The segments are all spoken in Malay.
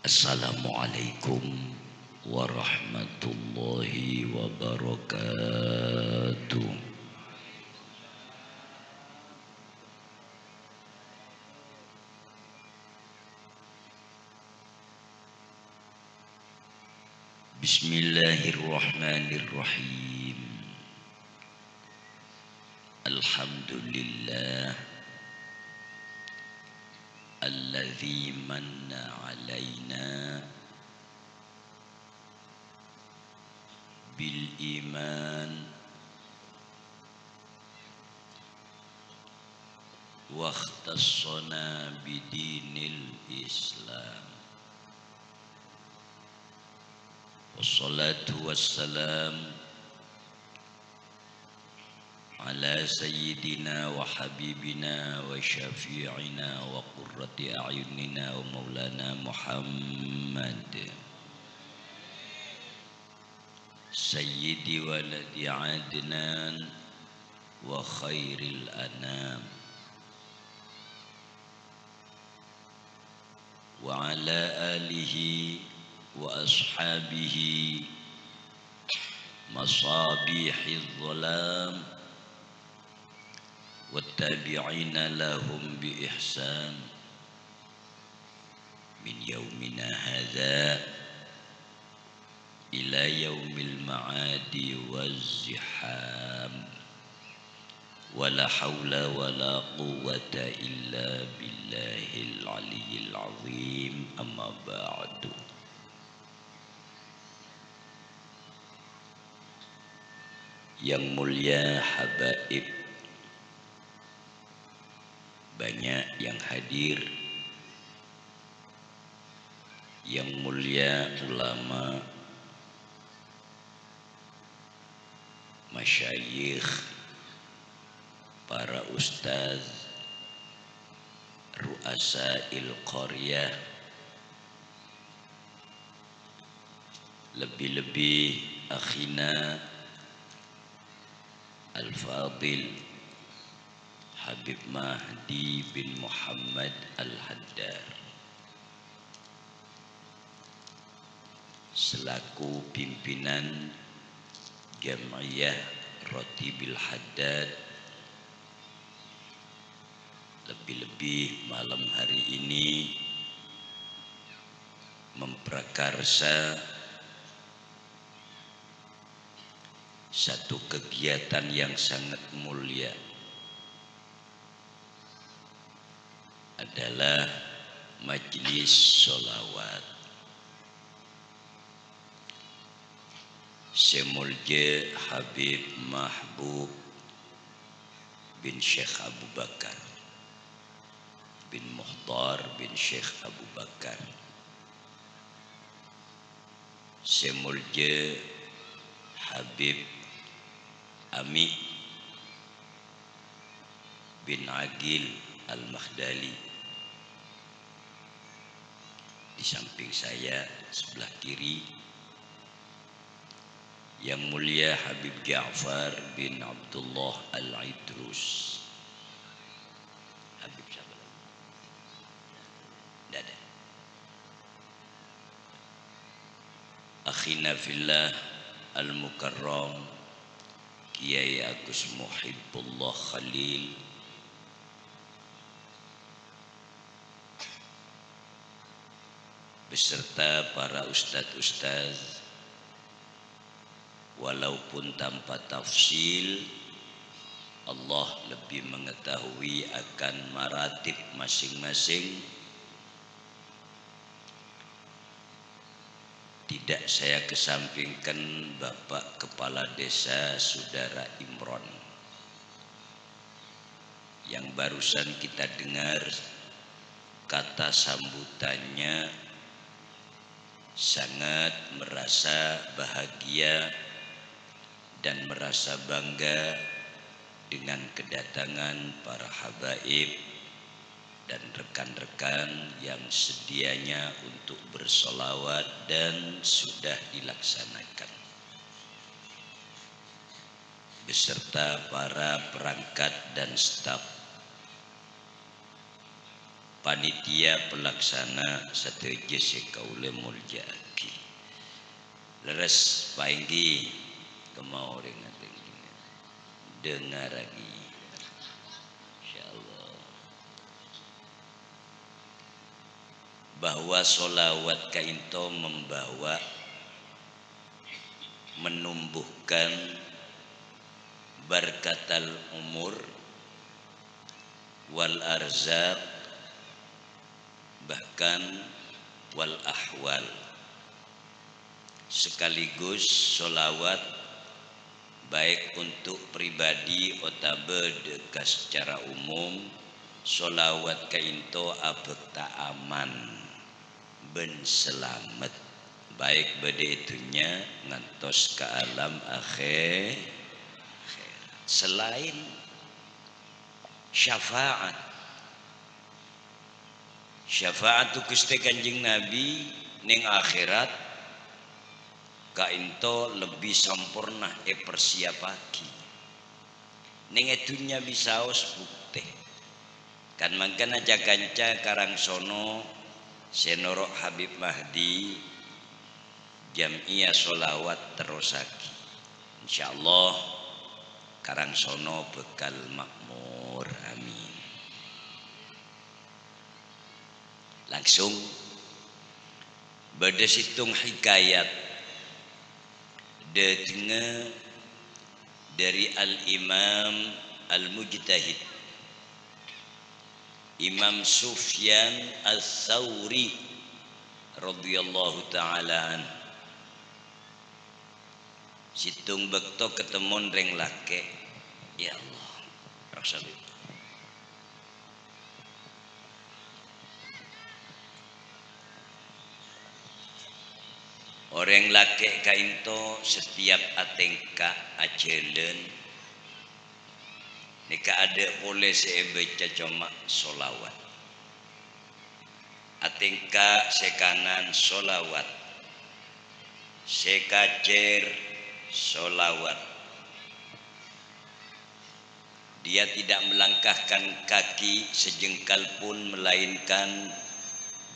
Assalamualaikum warahmatullahi wabarakatuh. Bismillahirrahmanirrahim. Alhamdulillah alladzi manna alaina bil iman wa ikhtassana bidinil Islam. Wassalatu wassalam ala sayyidina wa habibina wa syafi'ina wa qurrati a'yunina wa maulana Muhammad sayyidi waladi adnan wa khairil anam wa ala alihi wa ashabihi masabihiz zalam والتابعين لهم بإحسان من يومنا هذا إلى يوم المعاد والزحام ولا حول ولا قوة إلا بالله العلي العظيم أما بعد. Yang mulia habaib, banyak yang hadir, yang mulia ulama, masyayikh, para ustaz, ru'asail qaryah, lebih-lebih akhina al-fadil Habib Mahdi bin Muhammad Al-Haddar selaku pimpinan Jam'iyah Ratibil Haddad, lebih-lebih malam hari ini memprakarsa satu kegiatan yang sangat mulia, adalah majlis sholawat. Semulje Habib Mahbub bin Syekh Abu Bakar bin Mukhtar bin Syekh Abu Bakar, Semulje Habib Ami bin Agil Al-Makhdali. Di samping saya sebelah kiri yang mulia Habib Ja'far bin Abdullah Al-Idrus. Habib siapa lagi? Tidak ada. Akhina fillah Al-Mukarram Kiai Agus Muhibbullah Khalil, beserta para ustadz-ustadz, walaupun tanpa tafsil, Allah lebih mengetahui akan maratib masing-masing. Tidak saya kesampingkan Bapak Kepala Desa Saudara Imron yang barusan kita dengar kata sambutannya, sangat merasa bahagia dan merasa bangga dengan kedatangan para habaib dan rekan-rekan yang sedianya untuk bersolawat dan sudah dilaksanakan, beserta para perangkat dan staf. panitia pelaksana sateja sekaula muljaaki leres painggi kemau dengan dengar lagi insyaallah bahwa sholawat kainto membawa menumbuhkan barkatal umur wal arzaq bahkan wal ahwal. Sekaligus sholawat baik untuk pribadi otabede secara umum sholawat kainto abekta aman ben selamat baik bade itunya ngantos ke alam akhir. Selain syafaat tu Gusti Kanjeng Nabi ning akhirat kainto lebih sempurna persiapaki ning etunya bisaos bukti kan mangkana jaganca karangsono senorok Habib Mahdi Jam'iyah sholawat terusaki insyaallah karangsono bekal makmur amin. Langsung bade situng hikayat datenge dari al-Imam al-Mujtahid Imam Sufyan al-Thawri radhiyallahu ta'ala an situng bekto ketemon reng lake ya Allah rasulullah orang laki kainto setiap atengka acelen nika ada boleh saya baca cuma solawat atengka sekanan solawat sekacer solawat dia tidak melangkahkan kaki sejengkal pun melainkan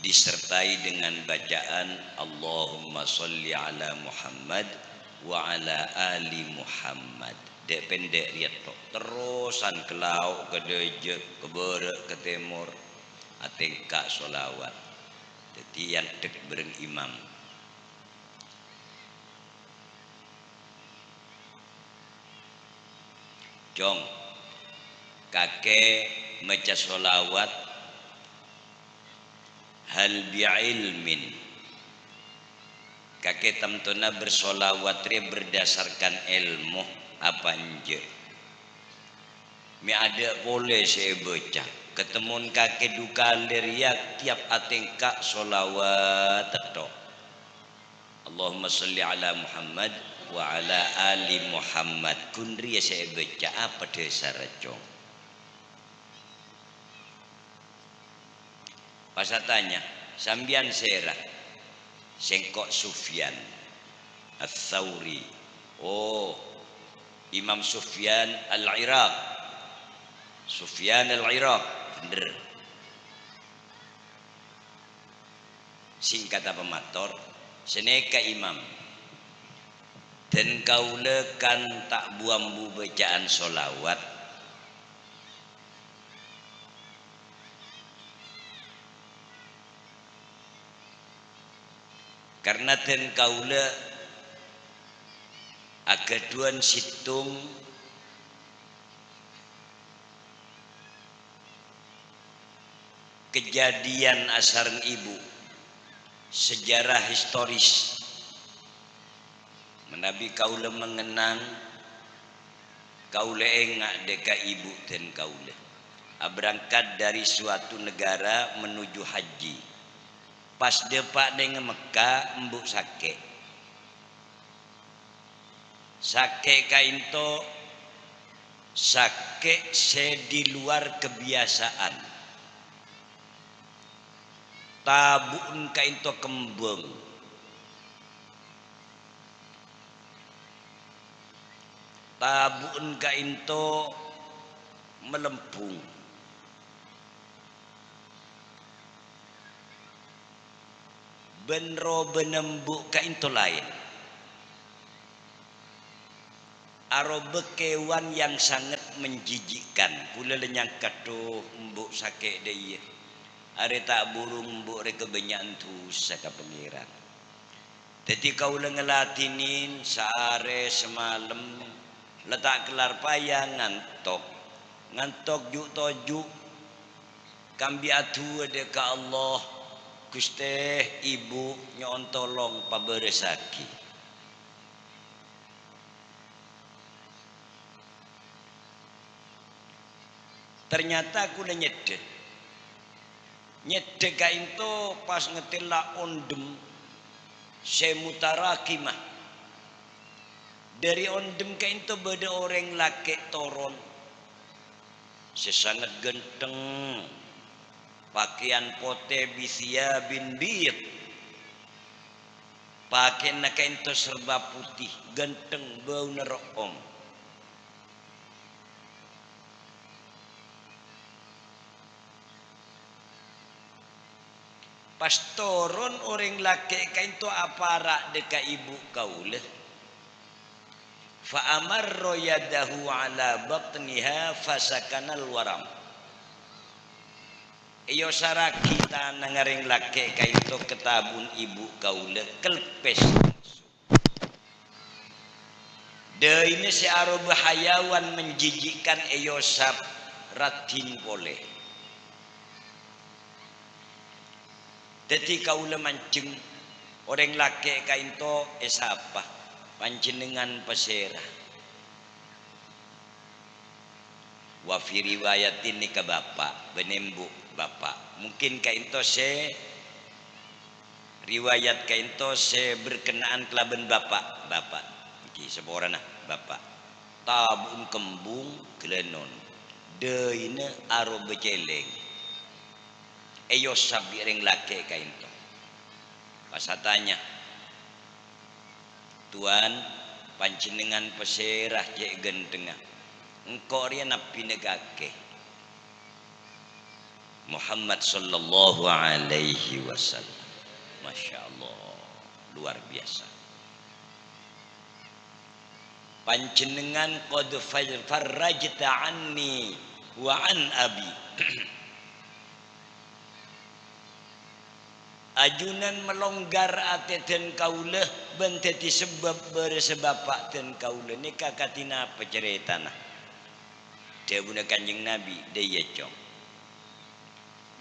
disertai dengan bacaan Allahumma sholli ala Muhammad wa ala ali Muhammad. Dek pendek riat tok terusan ke lauk ke deje ke berek ke timur atengka solawat jadi yang dek bereng imam jong kakek maca solawat hal bi'ilmin kakek tamtuna bersolawat berdasarkan ilmu apa anje mi ada boleh saya baca ketemun kakek duka leriak tiap atengka solawat tok Allahumma sholli ala Muhammad wa ala ali Muhammad kunri saya baca apa dasar jong pas tanya sambian serah sengkok Sufyan Ats-Tsauri oh Imam Sufyan al-Iraq bener singkat apa mator seneka imam dan kaulekan tak buambu bacaan solawat karena dan kaule agaduan situng kejadian asareng ibu sejarah historis menabi kaule mengenang kaule engak deka ibu dan kaule berangkat dari suatu negara menuju haji pas depak dengan Mekah embuk sake kainto sake di luar kebiasaan tabun kainto kembung tabun kainto melempung benro benembuk ka into lain. Arobe kewan yang sangat menjijikkan. Kula lenyang katuh mbuk sakit dia. Are tak burung mbuk reka benyak tu saka pengiran. Jadi kau ngelatinin sehari semalam letak kelar payah ngantok juk tojuk kambi atu ada ke Allah Gusti ibu nyon tolong paberesaki. Ternyata aku udah nyedek kain itu pas ngetila ondem semutarakimah dari ondem kain itu beda orang laki toron sesangat genteng pakaian pote bisia bin bir pakaian kain itu serba putih genteng bau nerokom. Pas turun orang laki kain tu aparak deka ibu kaulah. Fa amarra yadahu ala batniha fasakanal waram. Iyo saraki tanang ngaring laki kain tu ketabun ibu kaulah kelpes. De ini si arab hayawan menjijikkan iyo sab ratin boleh. Jadi kaulah mancing orang laki kain to esapa panjenengan pesera. Wa fi riwayatin ni ke bapak benembuk bapak. Mungkin kain to se riwayat kain to se berkenaan kelaben bapak iki seborana bapak. Tabun kembung kelenon. Deine aro beceleng. Eyo sabi ring laki kain to. Pas tanya, Tuan panjenengan peserah cek gentengah. Engkau ria napi negake. Muhammad sallallahu alaihi wasallam. Masya Allah, luar biasa. Panjenengan qad farrajta anni wa an abi. Ajunan melonggar ate ten kaulah benteti sebab bersebab ten kaulah ni kakatina apa ceritana dia guna kanjeng Nabi dia cong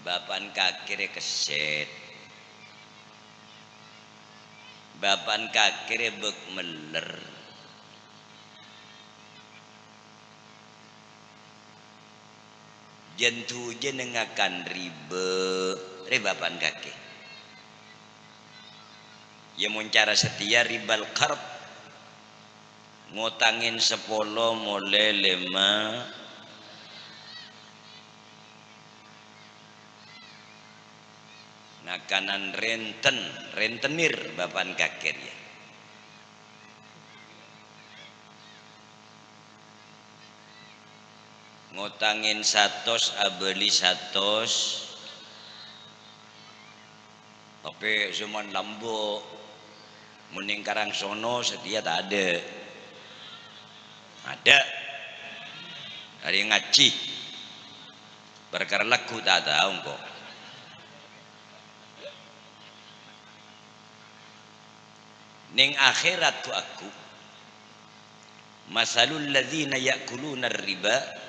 bapan kakire keset bapan kakire bek meler jentu jenengakan ribe bapan kakek ya mencara setia ribal karb ngutangin 10 mulai 5 nakanan rentenir bapan kakek ya ngutangin 100 abeli 100 tapi cuman lambo mending karang sono setia tak ada hari ngaji perkara laku tak tahu kok ning akhirat tu aku masalul ladzina ya'kuluna riba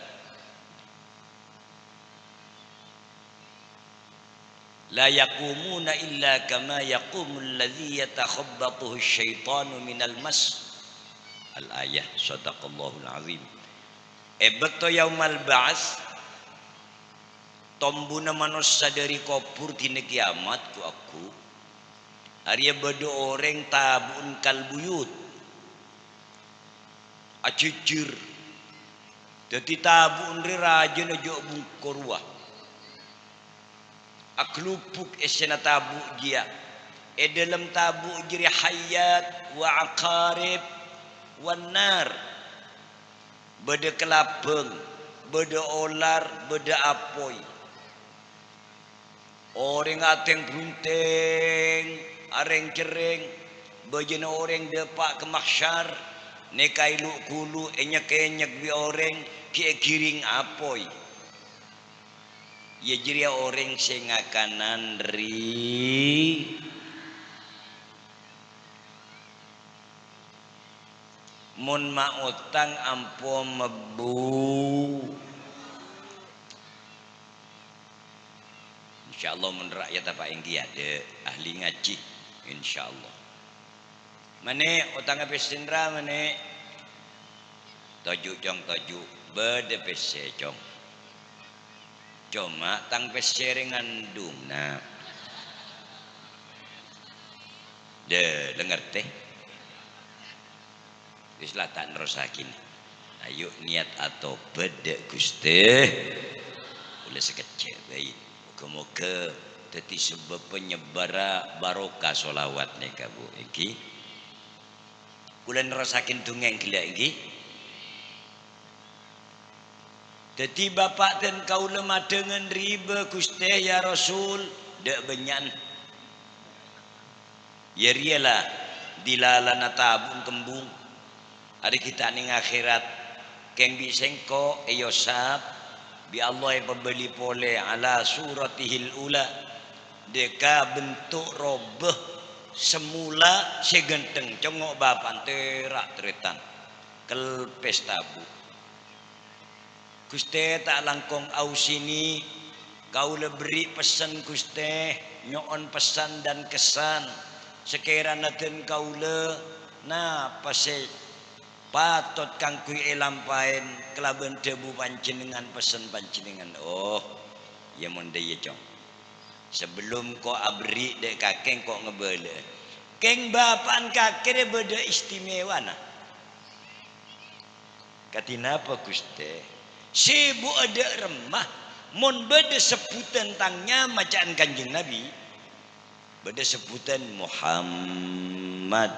la yaqumuna illa kama yaqumul ladzi yatakhabbathu asyaitanu minal mas al-ayah sadaqallahul azim beto yaumal ba'ats tombuna manusia dari kubur dina kiamat ku aku hari bedo orang tabun kalbuyut acujur dadi tabun rajin ojo bungkorwa aklupuk esena tabu dia dalam tabu jiri hayat wa aqarib wan nar beda kelabeng beda olar beda apoy orang ateng brunteng areng cereng bejena orang depak ke mahsyar nekai lu kulu enyek bi orang kiring apoi ya jiria orang sengakanan ri mun mautang ampo mebu insyaallah mun rakyat apa enggi ada ahli ngaji insyaallah mane utang pesindra mane toju jong toju bede pese jong cuma tang pese ngandung nah de dengar teh wis lah tak nerusakin ayo niat atau bede Gusti boleh sekecil baik moga-moga dadi sebab penyebara barokah sholawat nih kabu iki kula nerusakin dongeng gila iki dadi bapak dan kaula madengen riba Gusti ya Rasul dek benyan ya riyalah dilalana tabung kembung hari kita ning akhirat keng bisengko eyosab bi Allah yang pembeli pole ala suratihil ula deka bentuk robeh semula segenteng congok bapan terak teretan kel pestabu Gusti tak langkong au sini kau beri pesan Gusti nyoon pesan dan kesan sekiranya den kaula nah pase patot kang kui elampain kelaban debu panjenengan pesen panjenengan oh ya mon daya cong sebelum ko abri dek kakeng kok ngebele keng bapan kakek beda istimewa nah katina apa Gusti sibu ada remah mon beda sebutan tangnya macaan kanjeng Nabi beda sebutan Muhammad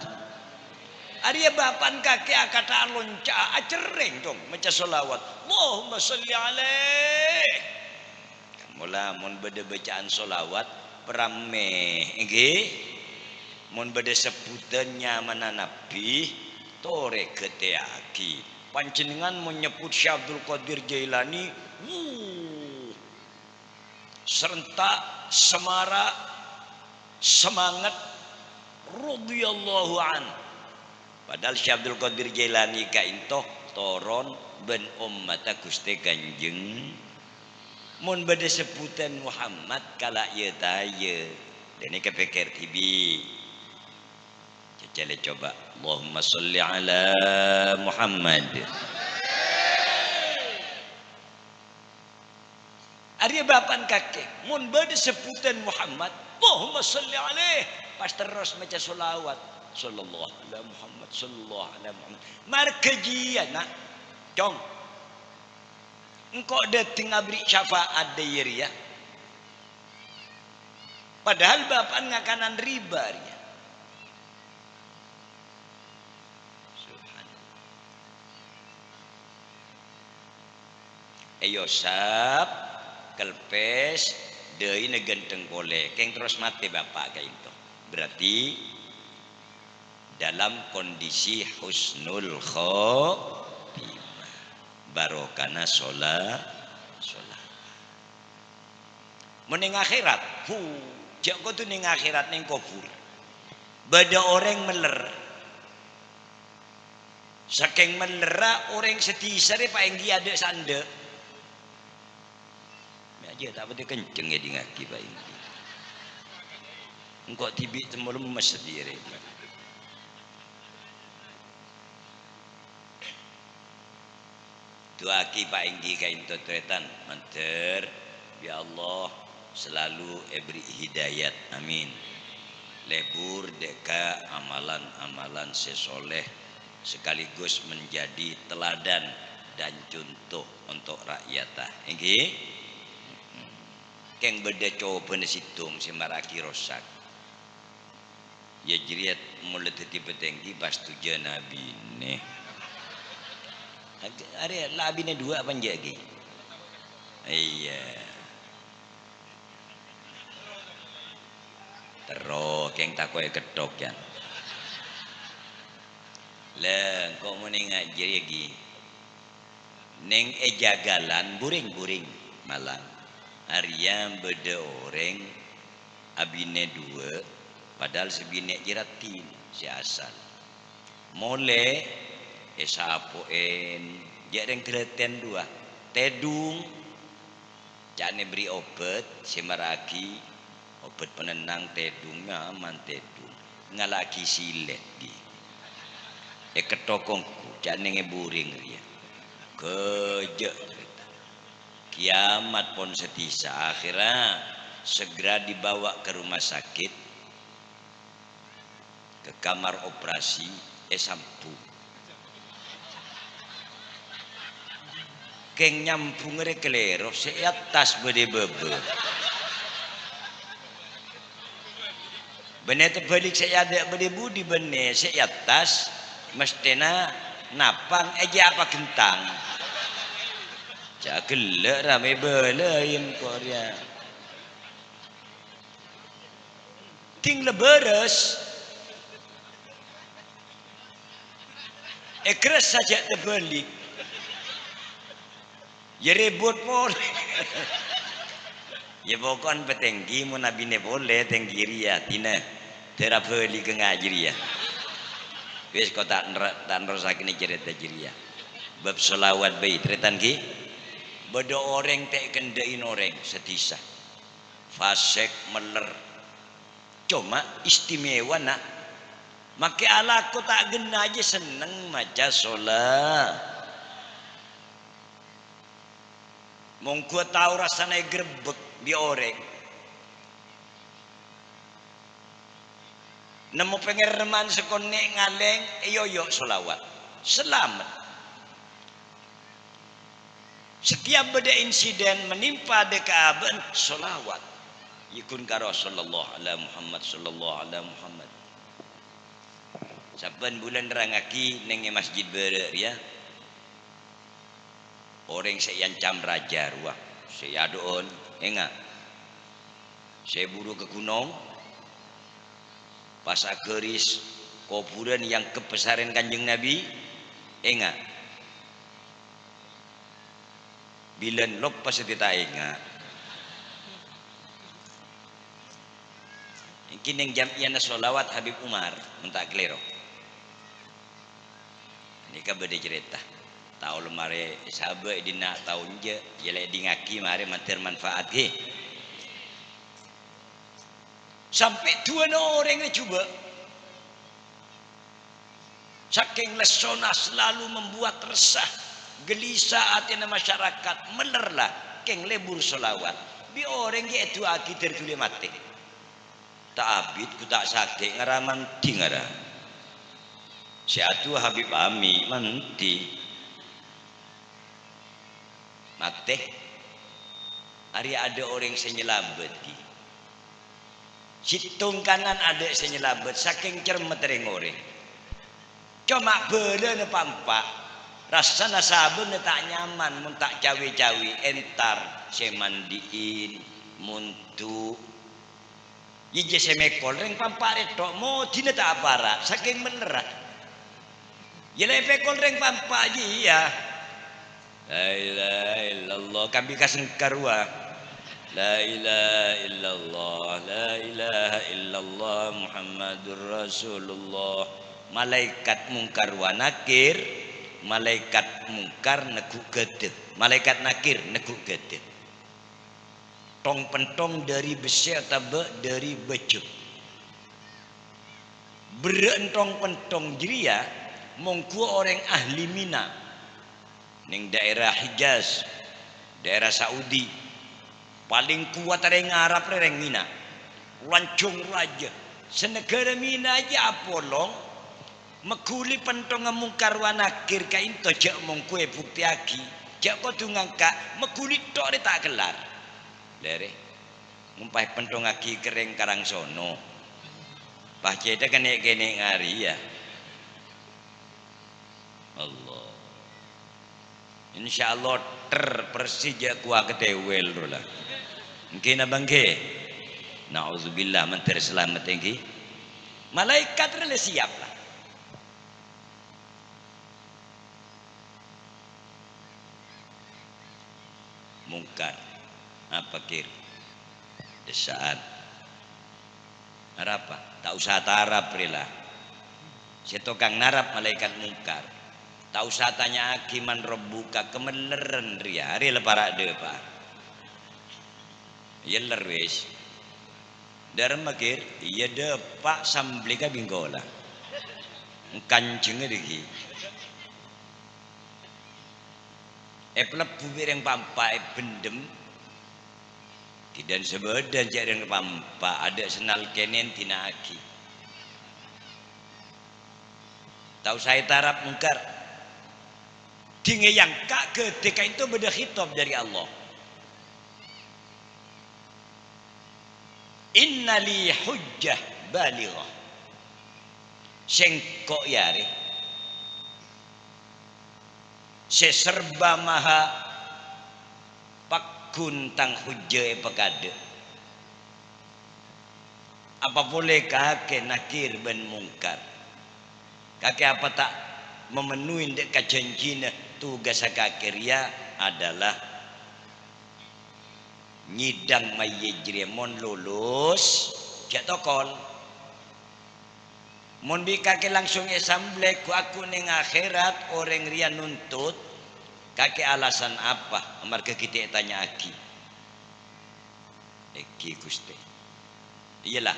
Arya bapan kakek akata lonca acereng dong maca solawat Allahumma sholli alaih mula mun beda bacaan solawat perame nggih mun beda sebutannya mana nabi tore keteaki panjenengan menyebut Syekh Abdul Qadir Jailani serentak semarak semangat radhiyallahu an padahal Syekh Abdul Qadir Jailani kaintoh toron ben ummata Gusti Kanjeng mun bade sebutan Muhammad kala ye taye dene kepikir tibi cecele coba Allahumma sholli ala Muhammad Arya bapan kakek mun bade sebutan Muhammad Allahumma sholli alaih pas terus maca sholawat sallallahu alaihi Muhammad sallallahu alaihi Muhammad markejian nak cong engkau dating abri syafaat deyer ya padahal bapak ngakanan riba ya subhanallah eyosap kelpes deui negenteng boleh keng terus mati bapak kayak itu berarti dalam kondisi husnul khotimah barokana sholat mening akhirat jak kau tu ning akhirat ning kubur bada orang meler saking melera orang setisare pak enggi ada sande aja tak betul kenceng ya di ngaki pak enggi engkau tibi temulum sendiri doaki Pak Enggi kain tutretan manter ya Allah selalu beri hidayat amin lebur deka amalan-amalan sesoleh sekaligus menjadi teladan dan contoh untuk rakyat Enggi keng beda coba nesitung si maraki rosak ya jiriat mulai tiba tinggi pas tujuan nabi nih ada labine dua apa lagi iya terus keng takoi ketok kan. Lah kok mau ngaji lagi. Neng ejagalan buring-buring malang. Arya beda orang abine dua padahal sebine jiratin si asal. Mole esapoen jarang keleten dua tedung jane beri obat semaraki obat penenang tedungnya aman tedung ngalaki silet di ketokongku jane ngeburing dia kejek cerita kiamat pon setisa akhirnya segera dibawa ke rumah sakit ke kamar operasi sampu keng nyampung kelero se atas bede bebe bener terbalik saya ada bede budi bener se atas mestena napang aja apa kentang cakele rame belain Korea ting leberes keras saja terbalik ya ribut pun ya pokoknya petenggi mau nabi ne boleh tenggi ria tina terapeli ke ngaji ria wis kau tak nerusak ini cerita jiria bab selawat bayi tretan ki beda orang tak kendain orang setisa fasek meler cuma istimewa nak maka ala aku tak gena aja seneng maca sholat mongku tahu rasanya gerbek di orang nemu pengereman sekonek ngaleng yo sholawat selamat. Setiap beda insiden menimpa dekaben sholawat yikun ka Rasulullah ala Muhammad sallallahu ala Muhammad saban bulan rangaki neng masjid berer ya orang saya yancam raja ruah saya adoon enggak saya buru ke gunung pas akeris kuburan yang kepesaran kanjeng Nabi enggak bilen lop pas kita ingat mungkin yang jamiana sholawat Habib Umar mentak kelero ini kan beda cerita tahu lemari sahabat dina tahun je jelek di ngaki mari mater manfaat he sampai dua orang yang coba saking lesona selalu membuat resah gelisah hati masyarakat melerlah keng lebur solawat bi orang itu aki tertulis mati tak abid ku tak sakit ngaraman di ngara si atu Habib Ami manti mati hari ada orang senyelabat di situng kanan ada senyelabat saking cermet orang cuma bela nepampak rasana sabun tak nyaman mun tak cawe-cawe entar semandiin muntu yije semekol reng pampare tok mo dina tak aparat saking menerat ya lepekol reng pampa ji ya la ilaha illallah kami kasengkarwa la ilaha illallah la ilaha illallah Muhammadur Rasulullah malaikat mungkar wa nakir malaikat mungkar neguk gedeg malaikat nakir neguk gedeg tong pentong dari besi atau dari bejuk berentong pentong jiria mongku orang ahli Mina ning daerah Hijaz daerah Saudi paling kuat orang Arab orang Mina lancung raja senegara Mina aja apolong mekuli pentong mungkar wa nakir ka into jak mongku bukti aki jak ko tungangka mekuli tok tak gelar lere ngumpah pentong aki kering karang sono bah ceta kene ngari ya Allah insyaallah terpersija kuah ketewel lah mungkin abang ke naudzubillah menter selamat tinggi Malaikat rela siap lah. Mungkar apa kir desaan apa tak usah tarap rela si tukang narap malaikat mungkar tak usah tanya akiman robbuka kemeleran ria rela para depa yeller wis darma kir iya depa samblika binggola kanceng degi pelep bubir yang pampa bendem dan sebedan jaring pampa ada senal kenen tina aki tahu saya tarap mungkar tinggi yang kak ketika itu beda khitab dari Allah innali hujjah balighah sengkok yari seserba maha pakuntang hujjah pekade apa boleh kakek nakir ben mungkar kakek apa tak memenuhi dekat janjina tugas kakek ria adalah nyidang mayejri mon lulus jak tokol mon bi kakek langsung esamble ku aku ning akhirat orang ria nuntut kakek alasan apa amarga kita tanya aki Gusti iyalah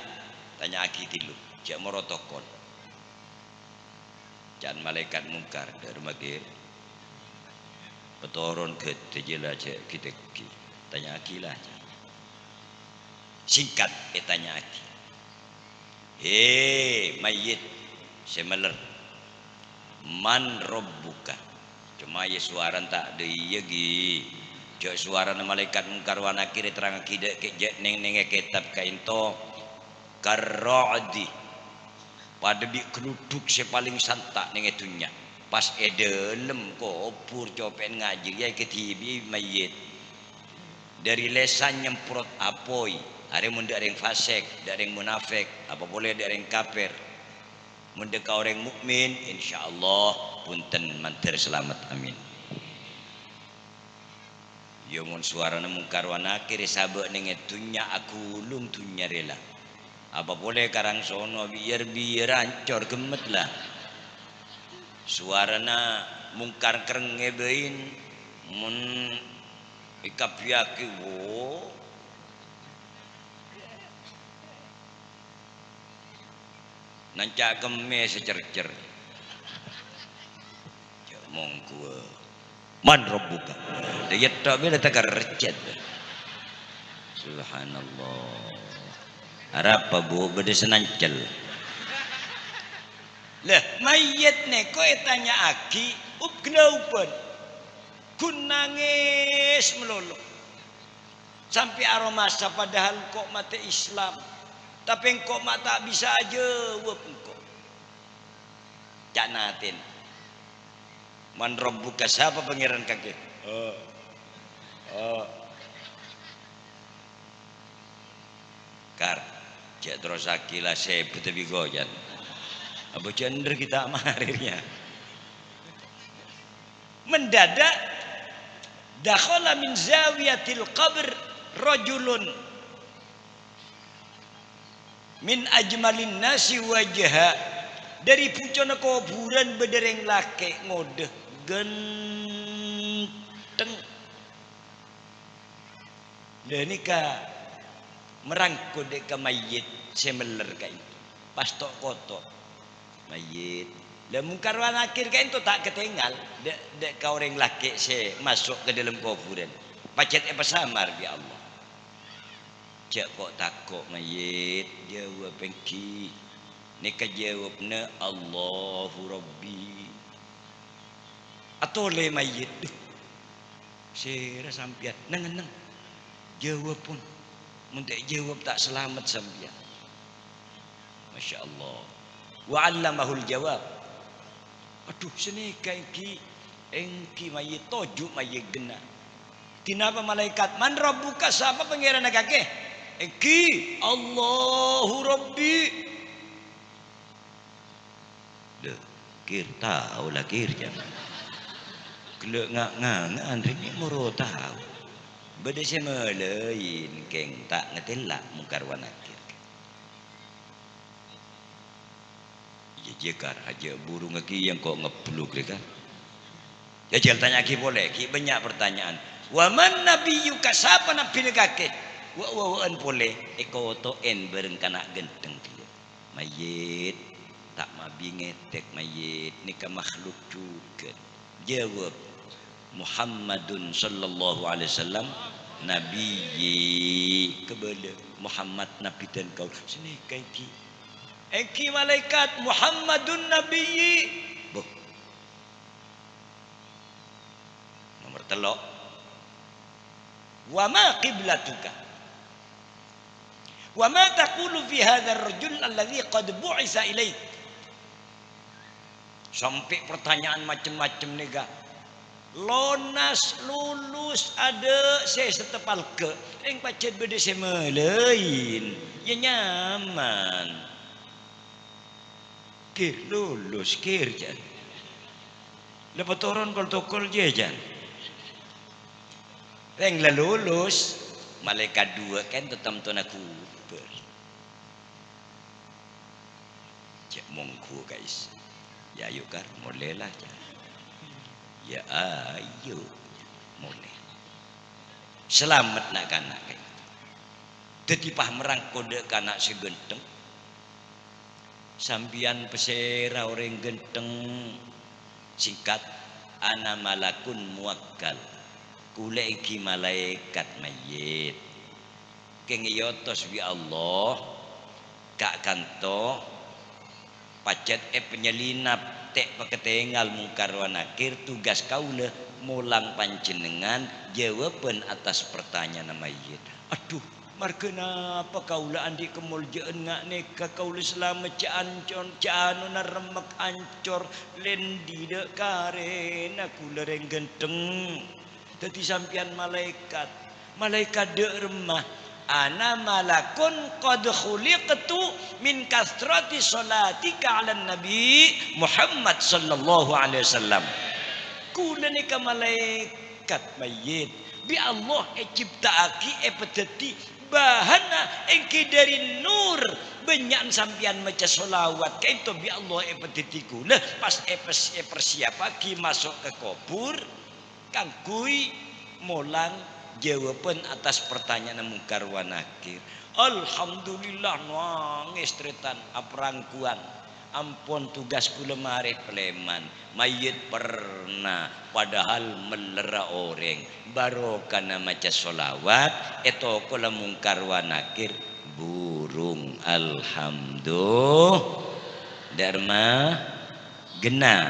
tanya aki tilu jak merotokol jangan malaikat mungkar dermagir petoron ke tejela jak kita tanya aki lah singkat tanya aki mayit semeler man robbuka cuma ya suara tak ada iya gi jok suara malaikat mungkar wa nakir terang kide ke neng kitab kainto karra'di pada bi keruduk se paling santak neng etunya pas edelem kopur copen ngaji ya ketibi mayit dari lesan nyemprot apoi ada munda orang fasik, ada orang munafik, apa boleh ada orang kafir. Munda ka orang mukmin, insyaallah punten mantir selamat amin. Yo mun suarana mungkar wa nakir sabak ning etunya aku ulung tunya rela. Apa boleh karang sono biar ancor gemet lah. Suarana mungkar kereng ngebein mun ikapiaki wo nancak keme secercer mongku man robbuka dia tak bela tak kerjat subhanallah harap bu beda senancel lah mayit ne ko tanya aki up kenaupan kun nangis melulu sampai aromasa padahal kok mati Islam tapi engkau mak tak bisa aja wap engkau canatin man robbuka siapa pangeran kakek kar jak terus akilah saya tapi gojan abu cender kita marirnya mendadak dakhala min zawiyatil qabr rajulun min ajmalin nasi wajha dari pucona kuburan bedereng laki ngode genteng dan nikah merangkul deka mayit semeler kain pas tok kotok mayit lah mungkar wa nakir kain tu tak ketinggal dek ka orang laki se masuk ke dalam kuburan pacet apa samar bi Allah jak kok takut mayit jawab pengki nika jawabna Allahu Rabbi atau le mayit sira sampian nang jawab pun muntik jawab tak selamat sampian Masya Allah wa 'allamahul jawab aduh senika engki mayit tojuk mayit gena tinapa malaikat man rabbuka siapa pangeran kakek engki Allahu Rabbi Deh, kir tahu lah kir jangan. Kelak ngak-ngangan rini moro tahu. Beda sama lain keng tak ngetelak mungkar wanakir. Ya jekar aja burung lagi yang kok ngepeluk kan. Jajal tanya ki boleh, ki banyak pertanyaan. Wa man nabiyyuka sapa nabi negake? Wa boleh eko to en bareng kana genteng dia. Mayit tak mabi ngetek mayit nika makhluk juga. Jawab Muhammadun sallallahu alaihi wasallam nabiyyi kebala Muhammad nabi dan kau sini ki eki malaikat Muhammadun nabiyyi boh nomor telok wa ma qiblatuka wa ma taqulu fi hadzal rajul alladhi qad bu'isa ilaik sampai pertanyaan macam-macam nega lonas lulus ada saya setepal ke yang pacet beda sama lain ya nyaman kir lulus kir jan lepas turun protokol je jan yang lulus malaikat dua kan tetap tuan aku cek mongku guys ya yuk kar mulailah jan ya ayo mulai selamat nak kanak tetipah merang kode kanak si genteng sambian pesera orang genteng singkat ana malakun muwakkal kule iki malaikat mayit keng yotos bi Allah kak kanto pacet penyelinap tek paketengal mungkar wa nakir tugas kaula mulang panjenengan jawaban atas pertanyaan mayit. Aduh, mar kenapa kaula andi kemuljaan ngak neka kaula selama caancon caano na remek ancor lendi de karena kula reng genteng. Dadi sampian malaikat de remah ana malakun qad khuliqtu min kasrati salatika ala nabi Muhammad sallallahu alaihi wasallam kula nika malaikat mayit bi Allah ciptaaki peteti bahana engke dari nur banyak sampian maca selawat kaito bi Allah peteti kula pas persiapaki masuk ke kubur kangkui molang jawaban atas pertanyaan mungkar wa nakir. Alhamdulillah nangis tretan aprangkuan ampun tugas kula mari pleman mayit pernah padahal melera orang barokana maca solawat eto kula mungkar wa nakir burung alhamdulillah dharma gena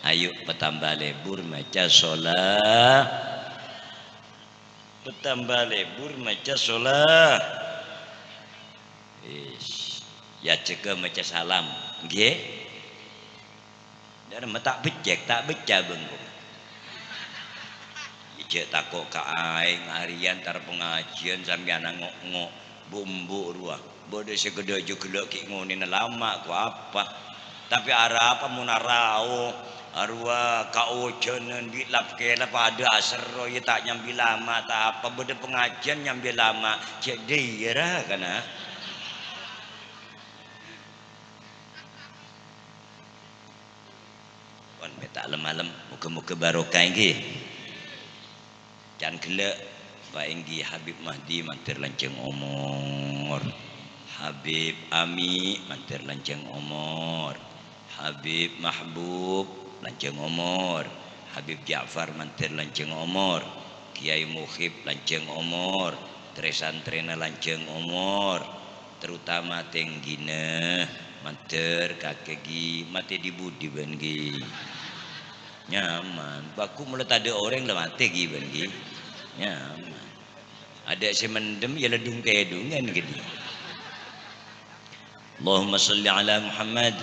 ayo petambah lebur maca sholat petambah lebur maca sholat ya ceka maca salam nggih dan tak becek tak beca bengkong ije takok ka aing harian tar pengajian sampeyan ngok-ngok bumbu ruah bode segede juga ki ngone lama ku apa tapi arah apa munarao arwah kau jangan dilap kela pada asro ya tak nyambi lama tak apa beda pengajian nyambi lama jadi ya kana wan metak lem-lem muka-muka barokah nggih jan kelek Pak Enggi Habib Mahdi mantir lanceng umur Habib Ami mantir lanceng umur Habib Mahbub lanceng umur Habib Ja'far mantir lanceng umur Kiai Mukhib lanceng umur Tresantrena lanceng umur terutama tenggina mantir kakegi mati di budi bengi nyaman baku mulut ada orang lah mati gi bengi nyaman ada si mendem ya ledung kedungan gitu Allahumma salli ala Muhammad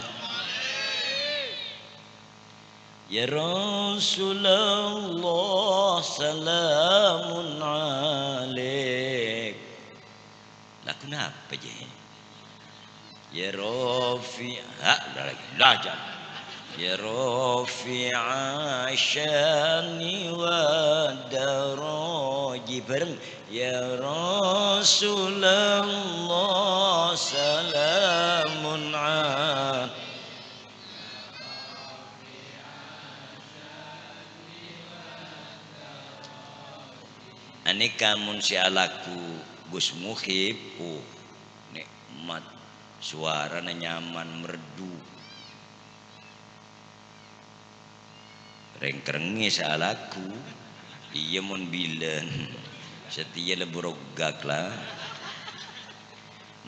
Ya Rasulullah salamun alaik. Lah kenapa je? ya rafi ha dah jangan ya rafi'a syani wa daraji bareng ya Rasulullah salamun an aneka mun si alaku Gus Muhib nikmat suaranya nyaman merdu rengkerengi salaku iya mun bilen setia leburogak lah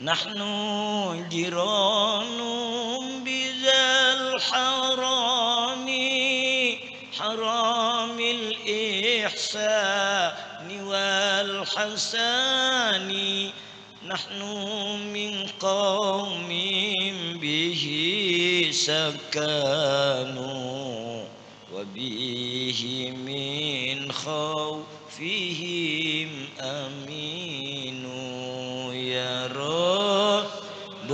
nahnu jiranum bizal harami haramil ihsani wal hasani nahnu min qaumin bihi sakanu وبه من خوفهم أمين يا رب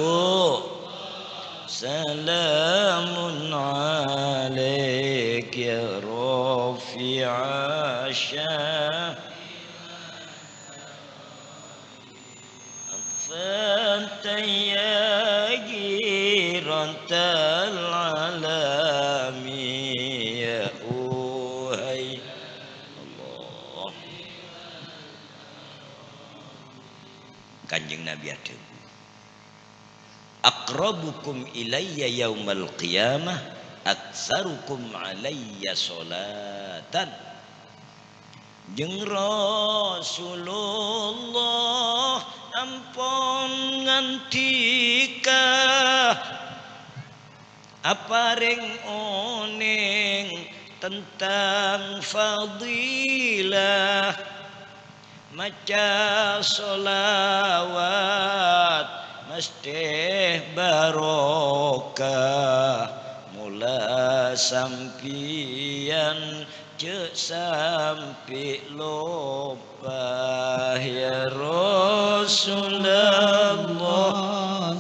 سلام عليك يا رافع الشان أنت يا جيرة العالمين Kanjeng Nabi ada aqrabukum ilayya yaumal qiyamah aktsarukum alayya salatan jeung Rasulullah ampun ngantika aparing oning tentang fadilah maca solawat mesti barokah mula sampian cek sampai lupa ya Rasulullah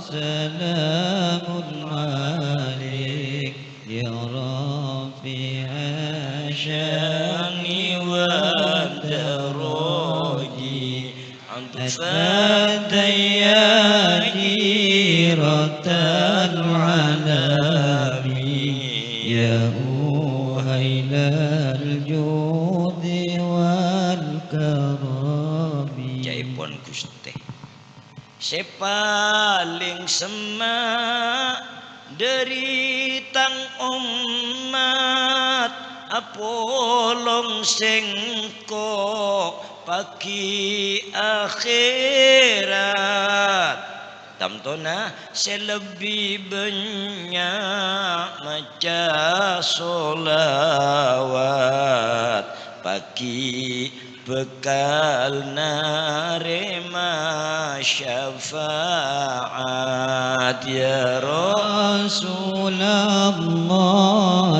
salamun alaik ya rafi'a syani wa فديا جيرة العالم يا أهيل الجود والكرم jaipun Gusti sepaling semak deritang umat apolong sengkok pagi akhirat tamtona selebih banyak maca solawat pagi bekal narema syafaat ya Rasulullah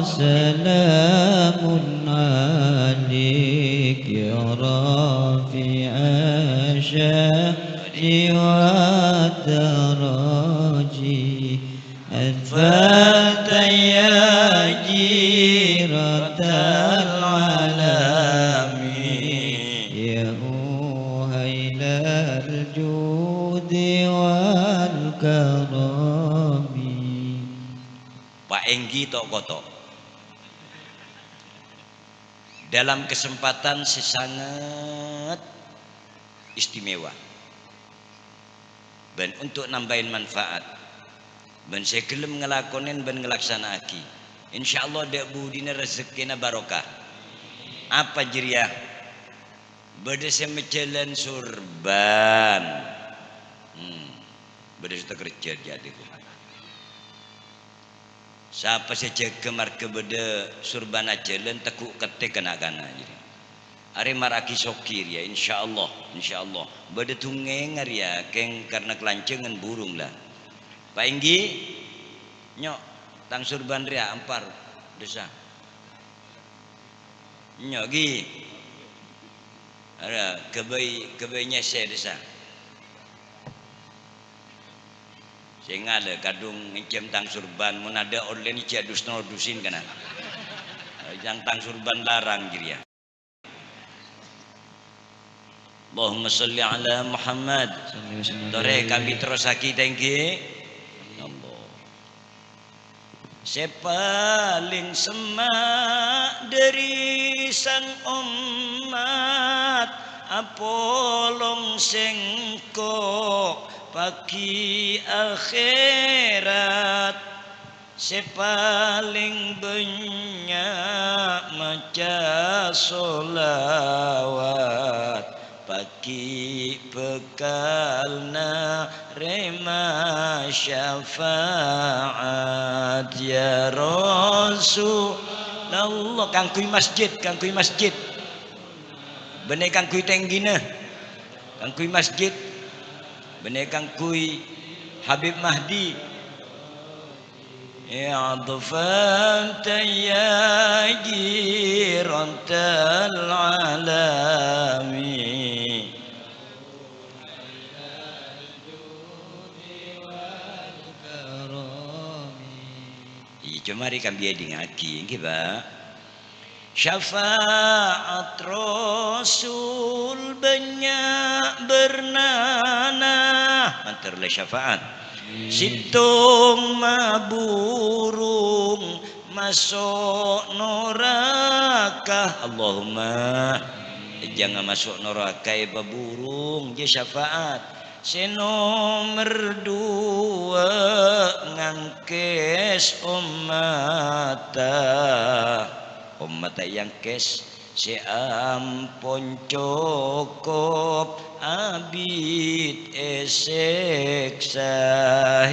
salamun alik ya rafi'a syani wa daraji al-fataya jiratal alami ya uhailal judi wal karami Pak Enggi tok kotok dalam kesempatan sesangat istimewa dan untuk nambahin manfaat dan saya gelem ngelakonin dan ngelaksanaki insyaallah dek budina rezekina barokah apa jeriah beda semecelan surban beda sudah kerja jadi siapa saja kemar kebeda surban ajalan tekuk ketik kena-kena jadi hari maraki sokir ya insyaallah beda tungeng ya keng karena kelancengan burung lah Pak Enggi nyok tang surban ria ampar desa nyok gi ada kebai nyese desa Sehingga ada kadung ngecem tang surban mun ada online cia dusno dusin kana. Yang tang surban larang jiria. Allahumma sholli ala Muhammad. Tore kami terus lagi tengki. Allah. Sepaling semak dari sang umat apolong sengko pagi akhirat sepaling banyak maca solawat pagi bekalna rema syafaat ya Rasulullah. Kangkui masjid bener kangkui tenggina kangkui masjid bener kangkui Habib Mahdi ya dhufanta ya jirantal alami cuma kan dia dingaki kita syafaat Rasul banyak bernanah antarlah syafaat situng maburung masuk neraka Allahumma jangan masuk neraka iba burung je syafaat senomor 2 ngangkes umat yang kes si ampun cukup abid esek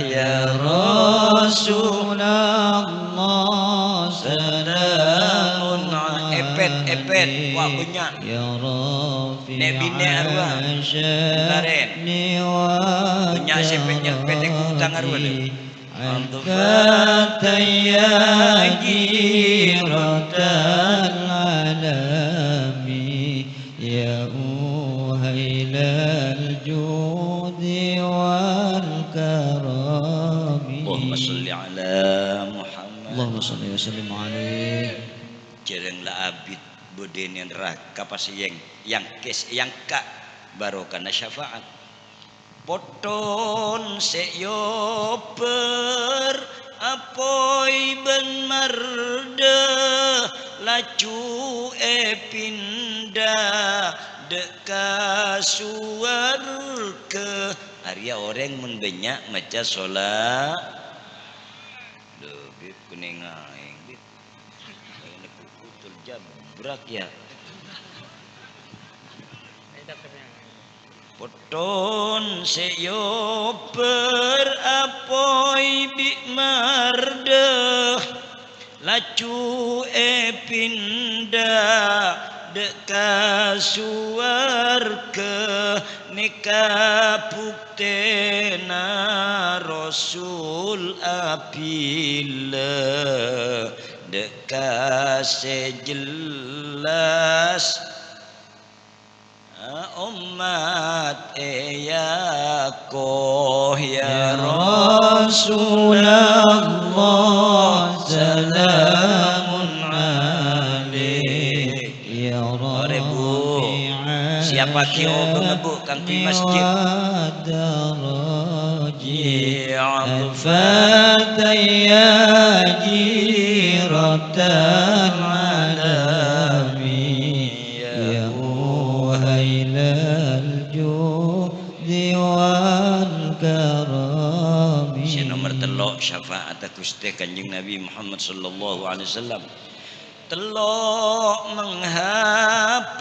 ya Rasulullah salamun epet wah punya ya Rafi nebine arwah karen punya sepetnya petek utang arwah أنت يا جيرة العالم يا أهيل الجود والكرم اللهم صل على محمد اللهم صل وسلم عليه jereng la abid bodene neraka pas yang kes yang ka barokana syafaat poton seyo per apoi ben marde lacu epinda deka suar ke Arya orang mun banyak maca sholat lebih kuning aing bit ini kutul jabrak ya poton seyo per apoi bi marde lacu epinda deka suar ke nikah puktena Rasul apila deka sejelas umat eyakoh ya Rasulullah salamun alaik ya Rabbi siapa kio mengebuk kangkui masjid al-fataya jiratan alami ya nomor telok syafaat Gusti Kanjeng Nabi Muhammad sallallahu alaihi wasallam telok menghapus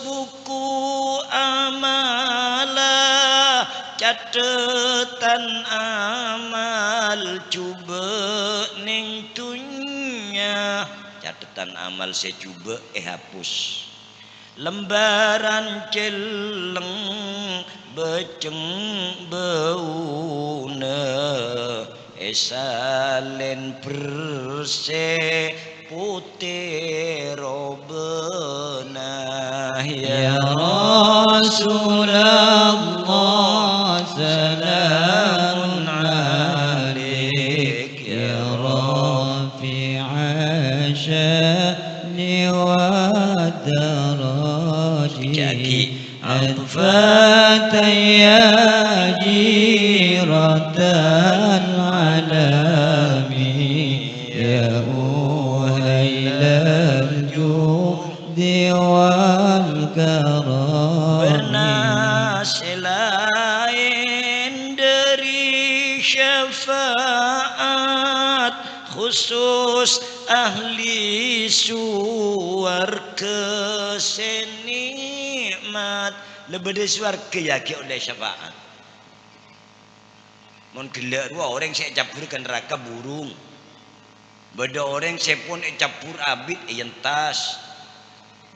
buku amalah catatan amal cuba ning tunya catatan amal saya cuba hapus lembaran celeng beceng beuna esalen perse putih robena ya Rasulullah salamun Jaki عطفة يا جيرة العالم يا أهيل الجود والكرم bernasilain dari syafaat khusus ahli suarga senikmat lebih dari suarga yakin oleh syafaat. Mon gelak dua orang saya campurkan neraka burung. Beda orang saya pun campur abid yentas.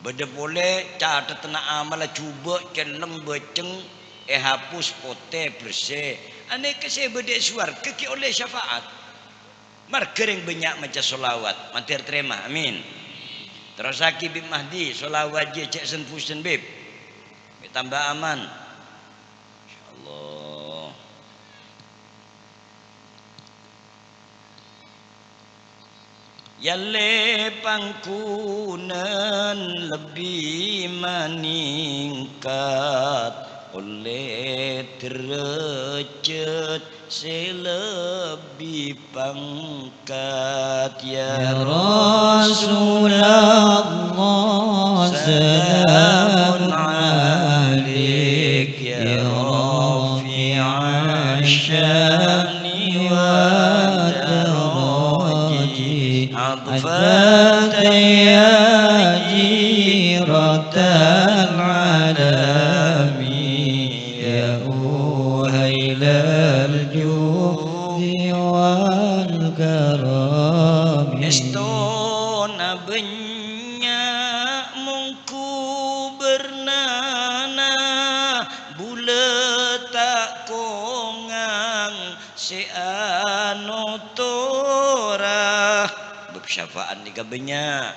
Beda boleh catat na amal cuba celeng beceng hapus pote bersih. Ane ke saya beda suarga ki oleh syafaat. Marga yang banyak macam solawat. Mantir terima. Amin. Terus Aki bin Mahdi solawat je cek senfusen bib. Tambah aman. Insyaallah. Yalle pangkunan lebih meningkat oleh derajat selebih pangkat ya Rasulullah salamun alaik ya rafi'a syani wa daraji adfata ya jiratan alami ya uhailal judi wal karami estona banyak mungku bernana bulat tak kongang seanotora bersyafaat ni banyak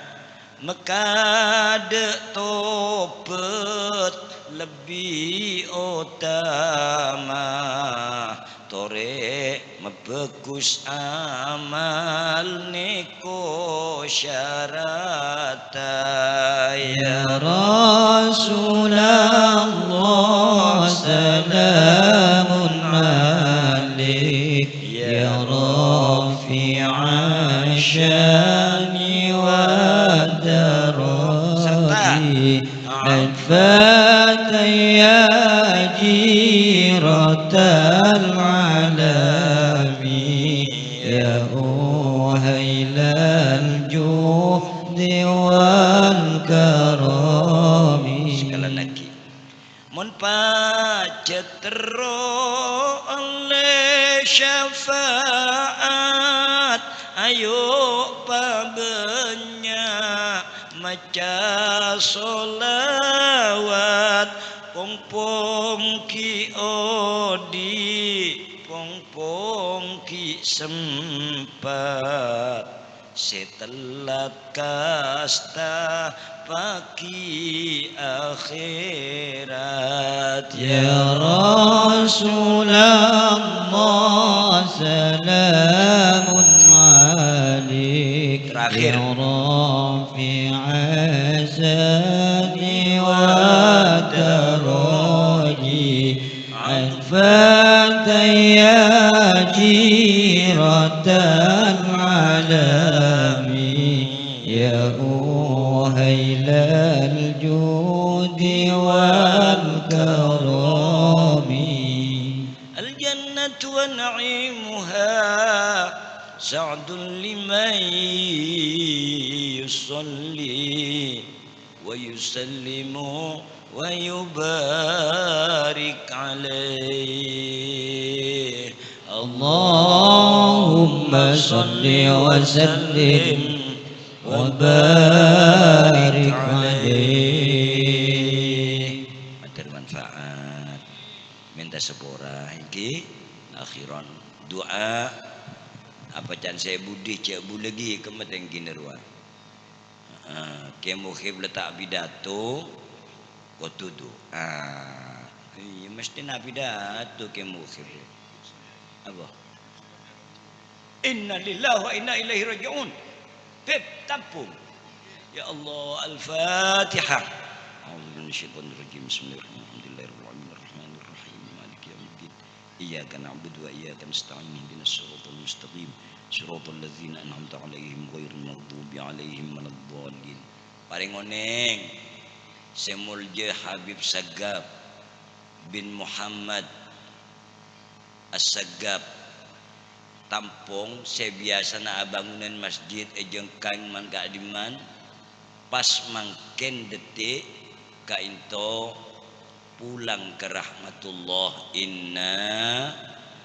mekade topet lebih utama tore mebekus amal neko syarata ya Rasulullah salamun alaik ya rafi'a syani wa daraji adfata ya jiratal alami ya uhailal juhdi wal karami sekali lagi mun pacetro oleh syafaat ayo pabanyak maca solawat pong-pong ki odi pong-pong ki sempat setelah kasta pagi akhirat ya Rasulullah salamun alaik terakhir ya rafi'a sani wa daraji adfata ya jiratan alami ya uhailal judi wal karami الجنة ونعيمها سعد لمن يصلي ويسلم ويبارك عليه اللهم صل وسلم وبارك عليه bermanfaat minta sepura iki akhiran doa apa can saya budi cek bu lagi kemeteng ginerwa ke mukhib letak pidato kotu doa iya mesti na pidato ke mukhib apa inna lillahi wa inna ilaihi raji'un tampung ya Allah al-fatihah minasyaitonir rajim. Bismillahirrahmanirrahim. Maliki yaumiddin. Iyyaka na'budu wa iyyaka nasta'in. Ihdinas siratal mustaqim. Siratal ladzina an'amta 'alaihim ghairil maghdubi 'alaihim waladdallin. Paring oneng Semulje Habib Sagap bin Muhammad As-Sagap tampung sebiasa na bangunan masjid ejeng kang man kaadiman pas mangken detik kainto pulang ke rahmatullah. Inna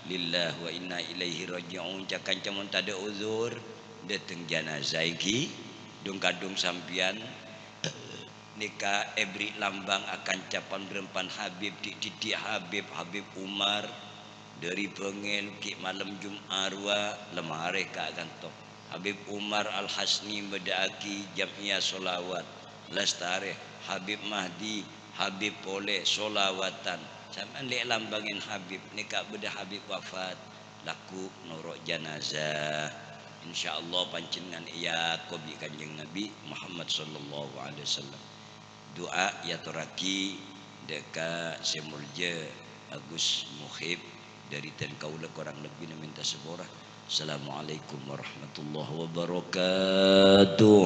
lillahi wa inna ilaihi raji'un. Cakan camun tada uzur dateng janazah iki dung kadung sampian nika ebri lambang akan capan berempan Habib di Habib Umar dari pengen ki malam Jumarwa lemare ka kantok Habib Umar Al-Hasni bedaki jamiyah solawat lestare Habib Mahdi Habib Pole solawatan sampean lek lambangin Habib nika beda Habib wafat laku norok janazah insyaallah panjenengan iya kobi kanjeng Nabi Muhammad sallallahu alaihi wasallam. Doa ya toraki deka Semulje Agus Muhib dari ten kaula kurang lebih minta seborah. Assalamualaikum warahmatullahi wabarakatuh.